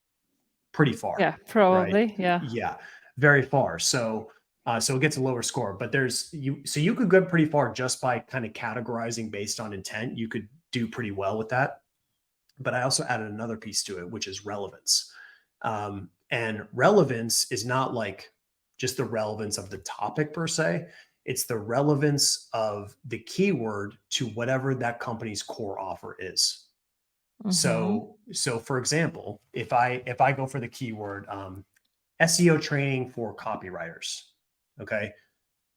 Pretty far, Yeah, right? probably. Yeah. Yeah, very far. So so it gets a lower score, but you could go pretty far just by kind of categorizing based on intent. You could do pretty well with that. But I also added another piece to it, which is relevance. And relevance is not like just the relevance of the topic per se. It's the relevance of the keyword to whatever that company's core offer is. Mm-hmm. So for example, if I go for the keyword SEO training for copywriters, okay,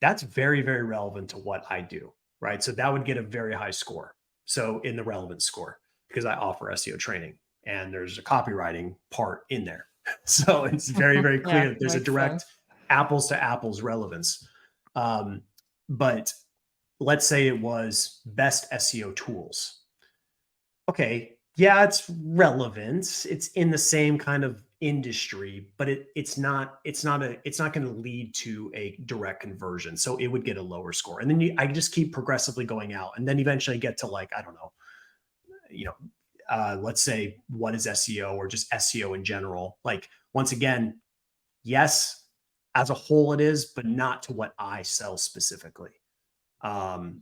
that's very, very relevant to what I do, right? So that would get a very high score. So in the relevance score, because I offer SEO training and there's a copywriting part in there. So it's very, very Yeah, clear that there's a makes direct sense. apples to apples relevance. Um, but let's say it was best SEO tools. Okay, yeah, it's relevant. It's in the same kind of industry, but it's not going to lead to a direct conversion. So it would get a lower score. And then I just keep progressively going out and then eventually get to like, I don't know, you know, let's say what is SEO or just SEO in general. Like once again, yes, as a whole it is, but not to what I sell specifically.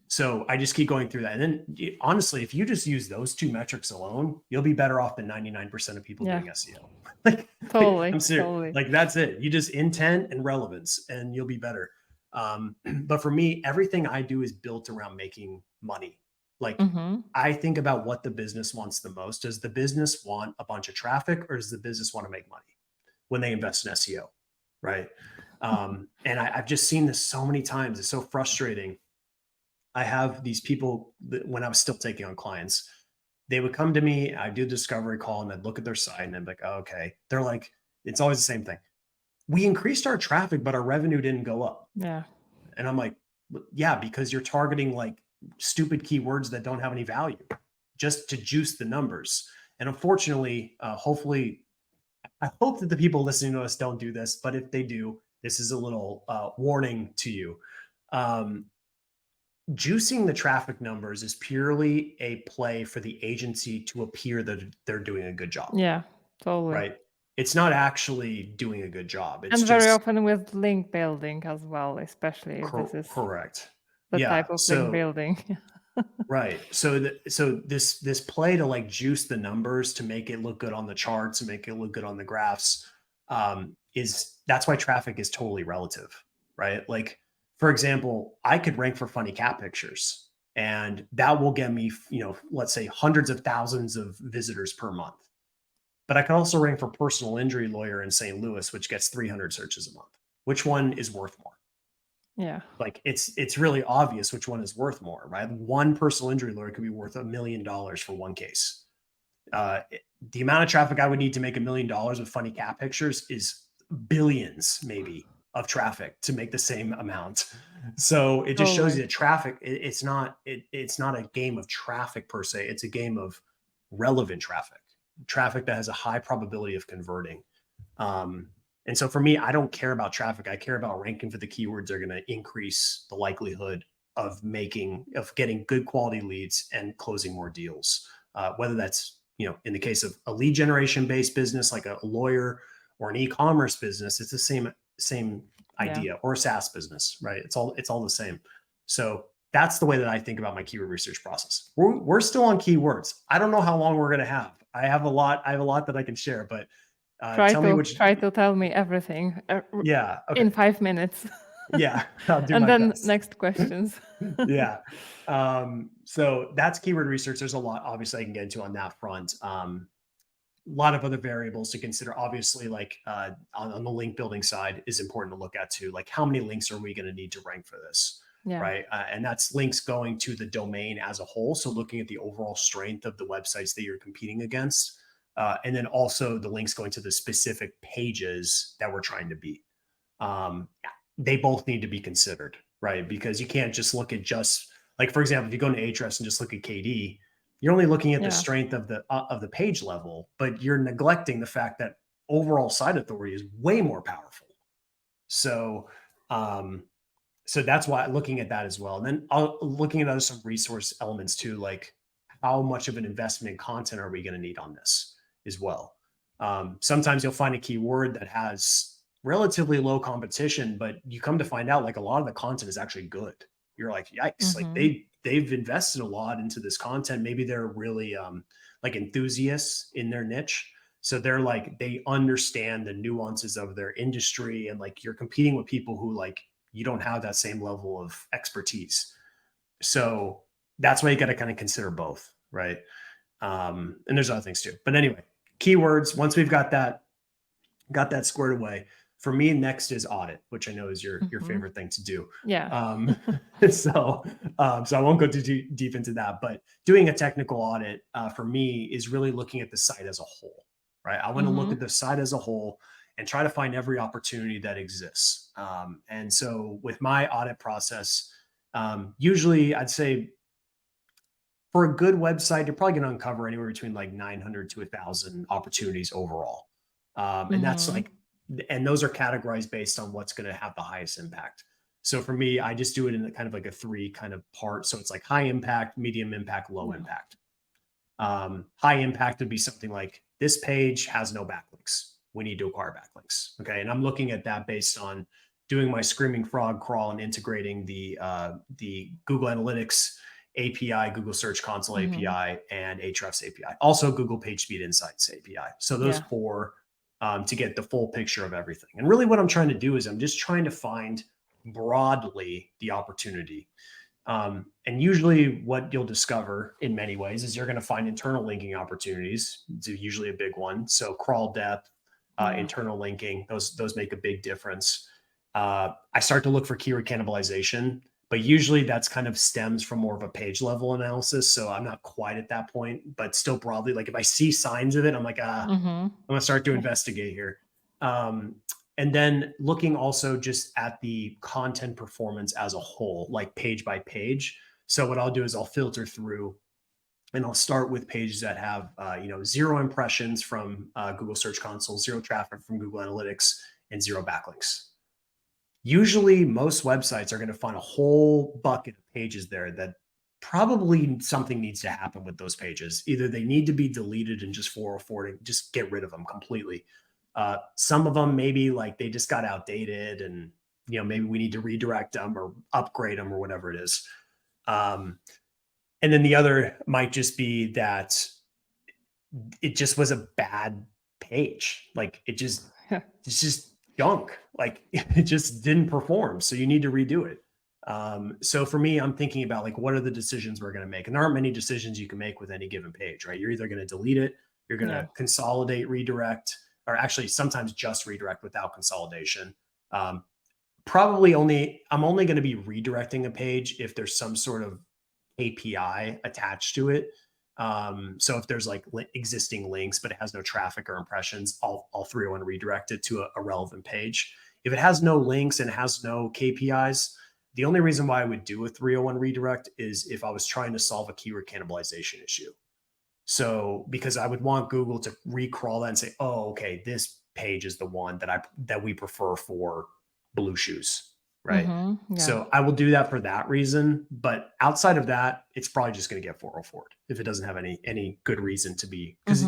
So I just keep going through that. And then honestly, if you just use those two metrics alone, you'll be better off than 99% of people Yeah, doing SEO. I'm totally. serious. Totally. Like that's it. You just intent and relevance and you'll be better. But for me, everything I do is built around making money. Like Mm-hmm. I think about what the business wants the most. Does the business want a bunch of traffic or does the business want to make money when they invest in SEO? Right. And I've just seen this so many times. It's so frustrating. I have these people that when I was still taking on clients, they would come to me, I do a discovery call and I'd look at their site and I'd be like, oh, okay. They're like, it's always the same thing. We increased our traffic, but our revenue didn't go up. Yeah. And I'm like, yeah, because you're targeting like stupid keywords that don't have any value just to juice the numbers. And unfortunately, hopefully, I hope that the people listening to us don't do this, but if they do, this is a little warning to you. Um, Juicing the traffic numbers is purely a play for the agency to appear that they're doing a good job, Yeah, totally. right? It's not actually doing a good job. It's And very just often with link building as well, especially if this is correct. the Yeah. type of link So building. right. So this play to like juice the numbers to make it look good on the charts and make it look good on the graphs is that's why traffic is totally relative, right? Like for example, I could rank for funny cat pictures and that will get me, let's say hundreds of thousands of visitors per month. But I can also rank for personal injury lawyer in St. Louis, which gets 300 searches a month. Which one is worth more? Yeah. Like it's really obvious which one is worth more, right? One personal injury lawyer could be worth $1 million for one case. The amount of traffic I would need to make $1 million with funny cat pictures is billions, maybe of traffic to make the same amount. So it just shows Totally. you that traffic, it's not a game of traffic per se. It's a game of relevant traffic that has a high probability of converting. And so for me, I don't care about traffic. I care about ranking for the keywords that are going to increase the likelihood of getting good quality leads and closing more deals. Whether that's, in the case of a lead generation based business, like a lawyer, or an e-commerce business, it's the same idea, or a SaaS business, right? It's all the same. So that's the way that I think about my keyword research process. We're still on keywords. I don't know how long we're going to have. I have a lot that I can share, but tell me which. Try to tell me everything Yeah. Okay. in 5 minutes. Yeah. I'll do And my then best. next questions. Yeah. So that's keyword research. There's a lot, obviously, I can get into on that front. A lot of other variables to consider. Obviously, like on the link building side is important to look at too. Like, how many links are we going to need to rank for this? Yeah. Right. And that's links going to the domain as a whole. So looking at the overall strength of the websites that you're competing against. And then also the links going to the specific pages that we're trying to beat. They both need to be considered, right? Because you can't just look at like, for example, if you go into Ahrefs and just look at KD, you're only looking at the strength of the page level, but you're neglecting the fact that overall site authority is way more powerful. So, so that's why looking at that as well. And then looking at some resource elements too, like how much of an investment in content are we going to need on this as well? Sometimes you'll find a keyword that has relatively low competition, but you come to find out like a lot of the content is actually good. You're like, yikes, like they've invested a lot into this content. Maybe they're really like enthusiasts in their niche. So they're like, they understand the nuances of their industry, and like you're competing with people who like, you don't have that same level of expertise. So that's why you got to kind of consider both, right? And there's other things too. But anyway, keywords, once we've got that squared away, for me, next is audit, which I know is your favorite thing to do. Yeah. So I won't go too deep into that, but doing a technical audit for me is really looking at the site as a whole, right? I want to look at the site as a whole and try to find every opportunity that exists. And so with my audit process, usually I'd say for a good website, you're probably going to uncover anywhere between like 900 to 1,000 opportunities overall. And that's like, and those are categorized based on what's going to have the highest impact. So for me, I just do it in kind of like a 3 kind of part. So it's like high impact, medium impact, low impact. High impact would be something like, this page has no backlinks. We need to acquire backlinks. Okay. And I'm looking at that based on doing my screaming frog crawl and integrating the Google Analytics API, Google Search Console API, and Ahrefs API. Also Google PageSpeed Insights API. So those 4 to get the full picture of everything. And really what I'm trying to do is I'm just trying to find broadly the opportunity. And usually what you'll discover in many ways is you're going to find internal linking opportunities. It's usually a big one. So crawl depth, internal linking, those make a big difference. I start to look for keyword cannibalization, but usually that's kind of stems from more of a page level analysis. So I'm not quite at that point, but still broadly, like if I see signs of it, I'm like, I'm going to start to investigate here. And then looking also just at the content performance as a whole, like page by page. So what I'll do is I'll filter through and I'll start with pages that have, 0 impressions from Google Search Console, 0 traffic from Google Analytics, and 0 backlinks. Usually most websites are going to find a whole bucket of pages there that probably something needs to happen with those pages. Either they need to be deleted and just 404 to just get rid of them completely. Some of them maybe like they just got outdated and, maybe we need to redirect them or upgrade them or whatever it is. And then the other might just be that it just was a bad page. Like it's just junk. Like it just didn't perform. So you need to redo it. So for me, I'm thinking about like, what are the decisions we're going to make? And there aren't many decisions you can make with any given page, right? You're either going to delete it, you're going to consolidate, redirect, or actually sometimes just redirect without consolidation. I'm only going to be redirecting a page if there's some sort of API attached to it. So if there's like existing links, but it has no traffic or impressions, I'll 301 redirect it to a relevant page. If it has no links and has no KPIs, the only reason why I would do a 301 redirect is if I was trying to solve a keyword cannibalization issue. So because I would want Google to recrawl that and say, oh, okay, this page is the one that we prefer for blue shoes, right? Yeah. So I will do that for that reason. But outside of that, it's probably just going to get 404'd if it doesn't have any good reason to be, because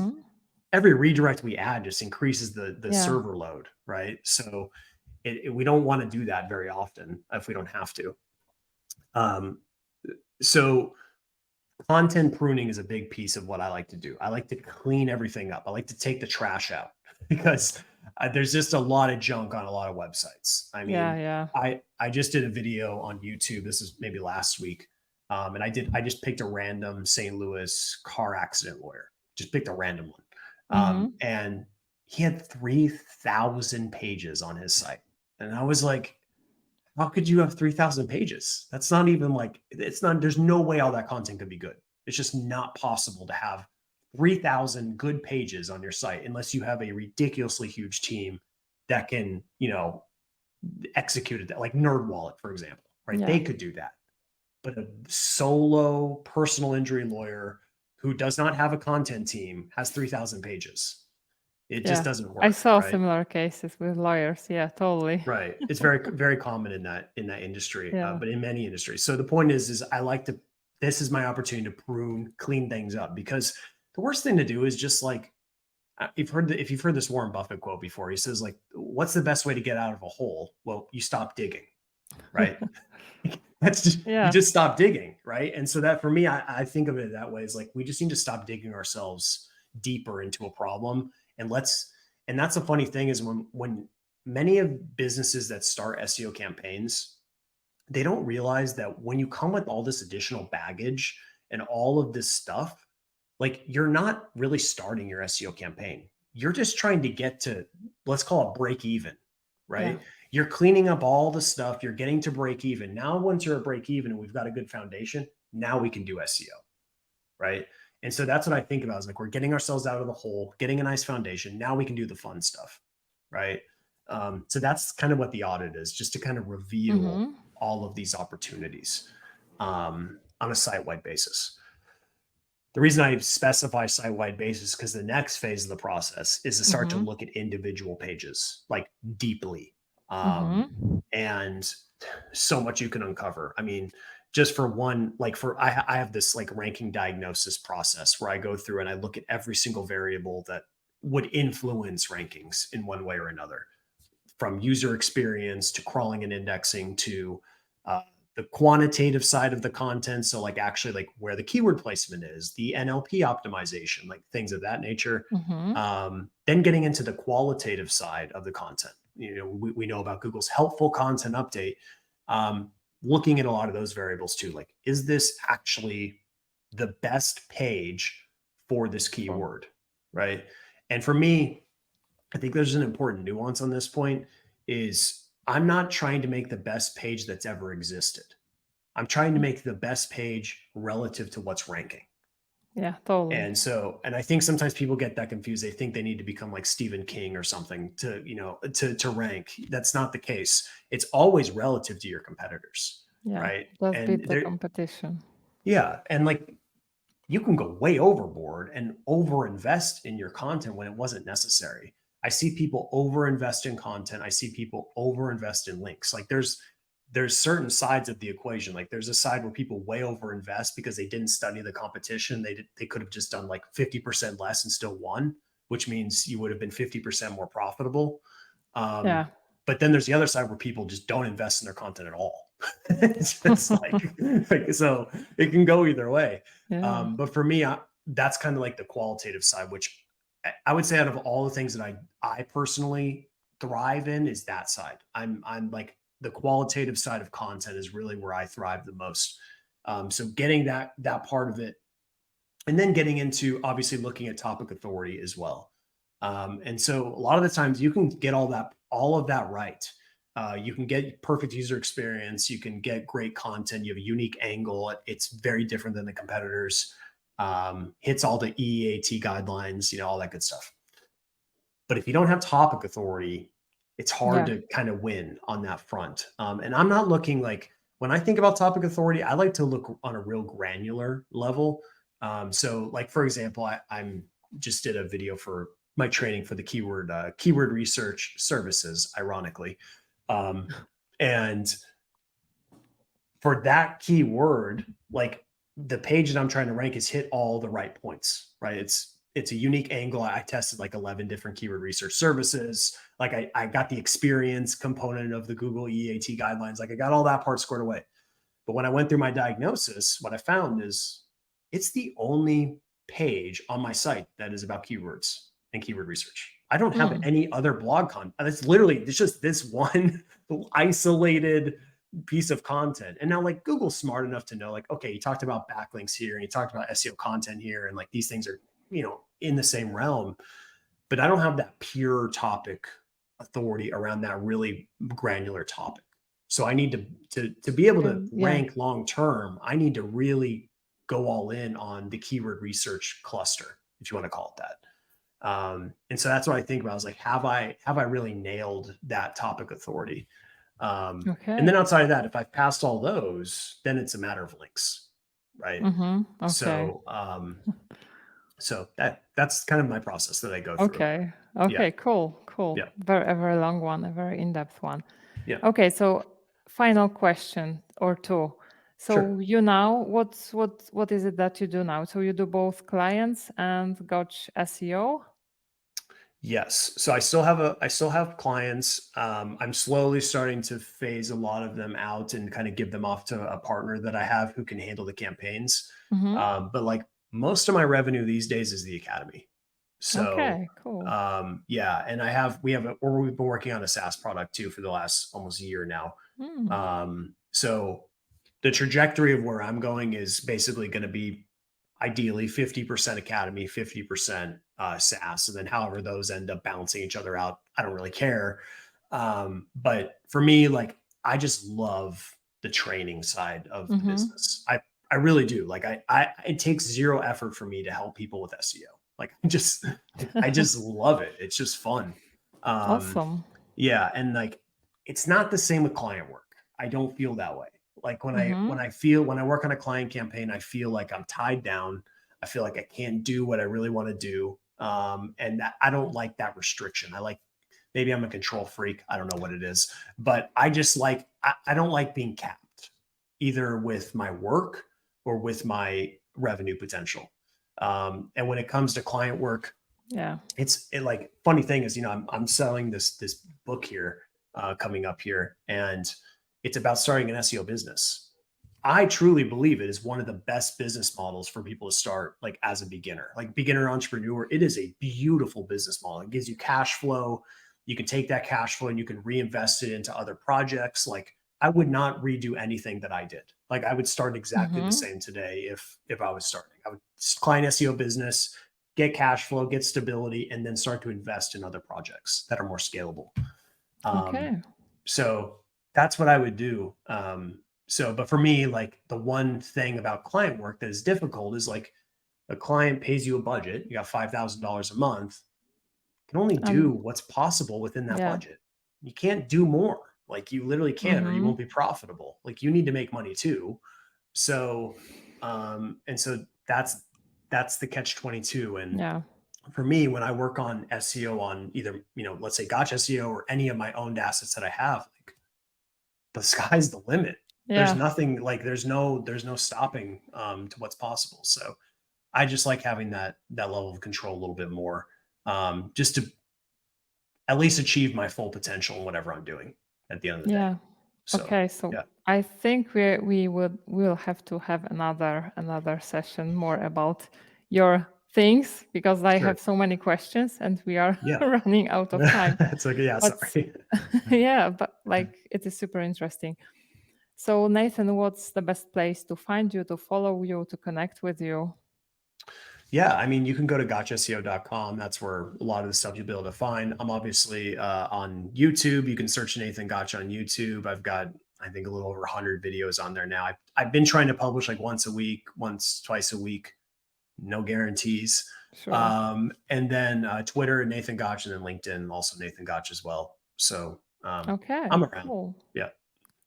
every redirect we add just increases the server load, right? So we don't want to do that very often if we don't have to. So content pruning is a big piece of what I like to do. I like to clean everything up. I like to take the trash out because there's just a lot of junk on a lot of websites. I mean, I just did a video on YouTube. This is maybe last week. And I just picked a random St. Louis car accident lawyer, just picked a random one. And he had 3,000 pages on his site. And I was like, how could you have 3,000 pages? That's not even like, there's no way all that content could be good. It's just not possible to have 3,000 good pages on your site unless you have a ridiculously huge team that can, execute it, like NerdWallet, for example, right? They could do that. But a solo personal injury lawyer who does not have a content team has 3,000 pages. It just doesn't work. I saw similar cases with lawyers. Yeah, totally. Right. It's very, very common in that industry, but in many industries. So the point is I like to, this is my opportunity to clean things up, because the worst thing to do is just like, if you've heard this Warren Buffett quote before, he says like, what's the best way to get out of a hole? Well, you stop digging, right? That's just, you just stop digging. Right. And so that for me, I think of it that way, is like, we just need to stop digging ourselves deeper into a problem. And that's a funny thing is when many of businesses that start SEO campaigns, they don't realize that when you come with all this additional baggage and all of this stuff, like, you're not really starting your SEO campaign. You're just trying to get to, let's call it break even, right? You're cleaning up all the stuff. You're getting to break even. Now, once you're at break even and we've got a good foundation, now we can do SEO, right? And so that's what I think about, is like, we're getting ourselves out of the hole, getting a nice foundation. Now we can do the fun stuff, right? So that's kind of what the audit is, just to kind of reveal all of these opportunities on a site-wide basis. The reason I specify site-wide basis, because the next phase of the process is to start to look at individual pages, like, deeply. And so much you can uncover. I mean, just for one, like, I have this like ranking diagnosis process where I go through and I look at every single variable that would influence rankings in one way or another, from user experience to crawling and indexing to the quantitative side of the content. So like, actually, like, where the keyword placement is, the NLP optimization, like things of that nature. Then getting into the qualitative side of the content. We know about Google's helpful content update. Looking at a lot of those variables too, like, is this actually the best page for this keyword, right? And for me, I think there's an important nuance on this point, is I'm not trying to make the best page that's ever existed. I'm trying to make the best page relative to what's ranking. Yeah, totally. And I think sometimes people get that confused. They think they need to become like Stephen King or something to rank. That's not the case. It's always relative to your competitors, right? Let's beat the competition. Yeah. And like, you can go way overboard and overinvest in your content when it wasn't necessary. I see people overinvest in content. I see people overinvest in links. Like, there's certain sides of the equation. Like, there's a side where people way overinvest because they didn't study the competition. They could have just done like 50% less and still won, which means you would have been 50% more profitable. But then there's the other side where people just don't invest in their content at all. It's just like, so it can go either way. But for me, that's kind of like the qualitative side, which I would say out of all the things that I personally thrive in, is that side. I'm like, the qualitative side of content is really where I thrive the most. So getting that part of it, and then getting into obviously looking at topic authority as well. And so a lot of the times you can get all of that right. You can get perfect user experience. You can get great content. You have a unique angle. It's very different than the competitors. Hits all the EEAT guidelines, all that good stuff. But if you don't have topic authority, it's hard to kind of win on that front. And I'm not looking like, when I think about topic authority, I like to look on a real granular level. So like, for example, I'm just did a video for my training for the keyword research services, ironically. And for that keyword, like the page that I'm trying to rank has hit all the right points, right? It's a unique angle. I tested like 11 different keyword research services. Like I got the experience component of the Google EAT guidelines. Like I got all that part squared away. But when I went through my diagnosis, what I found is it's the only page on my site that is about keywords and keyword research. I don't have any other blog content. It's just this one isolated piece of content. And now like Google's smart enough to know like, okay, you talked about backlinks here and you talked about SEO content here. And like these things are, in the same realm, but I don't have that pure topic authority around that really granular topic. So I need to be able to rank long term. I need to really go all in on the keyword research cluster, if you want to call it that. And so that's what I think about. I was like, have I really nailed that topic authority? And then outside of that, if I've passed all those, then it's a matter of links, right? So that's kind of my process that I go through. Okay, cool. Yeah. A very long one, a very in-depth one. Yeah. Okay, so final question or two. So Sure. now, what is it that you do now? So you do both clients and Gotch SEO? Yes. So I still have clients. I'm slowly starting to phase a lot of them out and kind of give them off to a partner that I have who can handle the campaigns. But like most of my revenue these days is the academy. So Okay, cool. yeah, and we've been working on a SaaS product too for the last almost a year now. So the trajectory of where I'm going is basically going to be ideally 50% academy, 50% SaaS, and then however those end up balancing each other out, I don't really care. But for me, like I just love the training side of the business. I really do. Like it takes zero effort for me to help people with SEO. Like I just love it. It's just fun. Awesome. Yeah, and like it's not the same with client work. I don't feel that way. Like when I work on a client campaign, I feel like I'm tied down. I feel like I can't do what I really want to do. And I don't like that restriction. Maybe I'm a control freak. I don't know what it is, but I just I don't like being capped either with my work or with my revenue potential. And when it comes to client work, like funny thing is, I'm selling this book here coming up here, and it's about starting an SEO business. I truly believe it is one of the best business models for people to start like as a beginner, like beginner entrepreneur. It is a beautiful business model. It gives you cash flow. You can take that cash flow and you can reinvest it into other projects. Like I would not redo anything that I did. Like I would start exactly the same today if I was starting. I would client SEO business, get cash flow, get stability, and then start to invest in other projects that are more scalable. So that's what I would do. But for me, like the one thing about client work that is difficult is like a client pays you a budget, you got $5,000 a month, can only do what's possible within that budget. You can't do more. Like you literally can't, or you won't be profitable. Like you need to make money too. So, and so that's the catch 22. And for me, when I work on SEO on either, let's say Gotch SEO or any of my owned assets that I have, like the sky's the limit. There's nothing like, there's no stopping to what's possible. So I just like having that level of control a little bit more, just to at least achieve my full potential in whatever I'm doing at the end of the day. So, So I think we'll have to have another session more about your things, because I have so many questions and we are running out of time. It's okay. Sorry. But like it is super interesting. So Nathan, what's the best place to find you, to follow you, to connect with you? Yeah, I mean, you can go to gotchseo.com. That's where a lot of the stuff you'll be able to find. I'm obviously on YouTube. You can search Nathan Gotch on YouTube. I've got, I think, a little over 100 videos on there now. I've been trying to publish like once, twice a week. No guarantees. And then Twitter, Nathan Gotch, and then LinkedIn, also Nathan Gotch as well. So Okay, I'm around. cool. Yeah.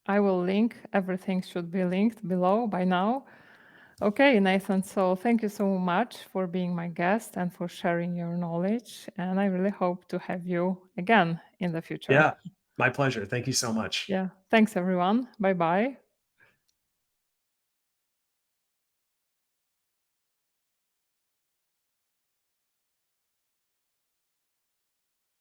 I will link. Everything should be linked below by now. Okay, Nathan. So thank you so much for being my guest and for sharing your knowledge. And I really hope to have you again in the future. Yeah. My pleasure. Thank you so much. Yeah. Thanks, everyone. Bye bye.